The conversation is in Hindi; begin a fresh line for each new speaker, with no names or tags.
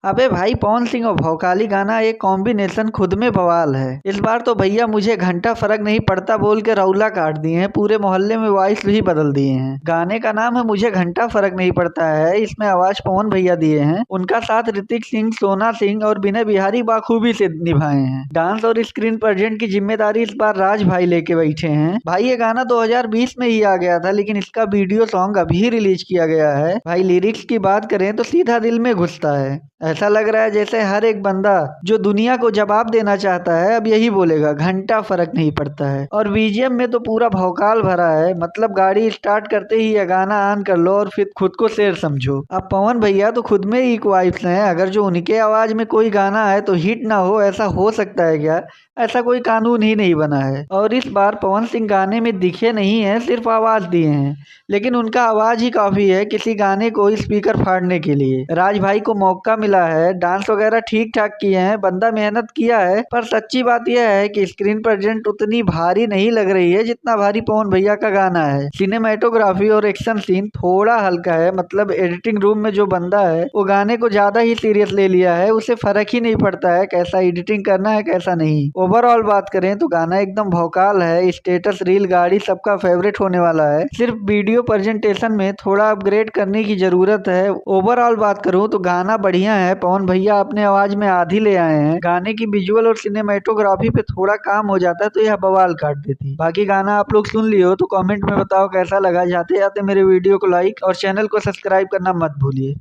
अबे भाई पवन सिंह और भौकाली गाना एक कॉम्बिनेशन खुद में बवाल है। इस बार तो भैया मुझे घंटा फर्क नहीं पड़ता बोल के रौला काट दिए हैं, पूरे मोहल्ले में वॉइस ही बदल दिए हैं। गाने का नाम है मुझे घंटा फर्क नहीं पड़ता है, इसमें आवाज पवन भैया दिए हैं। उनका साथ ऋतिक सिंह, सोना सिंह और विनय बिहारी बाखूबी से निभाए हैं। डांस और स्क्रीन प्रेजेंट की जिम्मेदारी इस बार राज भाई लेके बैठे हैं। भाई ये गाना 2020 में ही आ गया था, लेकिन इसका वीडियो सॉन्ग अभी रिलीज किया गया है। भाई लिरिक्स की बात करें तो सीधा दिल में घुसता है। ऐसा लग रहा है जैसे हर एक बंदा जो दुनिया को जवाब देना चाहता है अब यही बोलेगा, घंटा फर्क नहीं पड़ता है। और बीजीएम में तो पूरा भौकाल भरा है, मतलब गाड़ी स्टार्ट करते ही ये गाना ऑन कर लो और फिर खुद को शेर समझो। अब पवन भैया तो खुद में इक्वाइप्स हैं, अगर जो उनके आवाज में कोई गाना है तो हिट ना हो, ऐसा हो सकता है क्या? ऐसा कोई कानून ही नहीं बना है। और इस बार पवन सिंह गाने में दिखे नहीं है, सिर्फ आवाज दिए हैं, लेकिन उनका आवाज ही काफी है किसी गाने को स्पीकर फाड़ने के लिए। राज भाई को मौका मिला है, डांस वगैरह ठीक ठाक किए हैं, बंदा मेहनत किया है, पर सच्ची बात यह है कि स्क्रीन प्रेजेंट उतनी भारी नहीं लग रही है जितना भारी पवन भैया का गाना है। सिनेमेटोग्राफी और एक्शन सीन थोड़ा हल्का है, मतलब एडिटिंग रूम में जो बंदा है वो गाने को ज्यादा ही सीरियस ले लिया है, उसे फर्क ही नहीं पड़ता है कैसा एडिटिंग करना है कैसा नहीं। ओवरऑल बात करें तो गाना एकदम भौकाल है, स्टेटस रील गाड़ी सबका फेवरेट होने वाला है, सिर्फ वीडियो प्रेजेंटेशन में थोड़ा अपग्रेड करने की जरूरत है। ओवरऑल बात करूं तो गाना बढ़िया है, पवन भैया अपने आवाज में आधी ले आए हैं। गाने की विजुअल और सिनेमेटोग्राफी पे थोड़ा काम हो जाता तो यह बवाल काट देती। बाकी गाना आप लोग सुन लियो तो कमेंट में बताओ कैसा लगा। जाते जाते मेरे वीडियो को लाइक और चैनल को सब्सक्राइब करना मत भूलिए।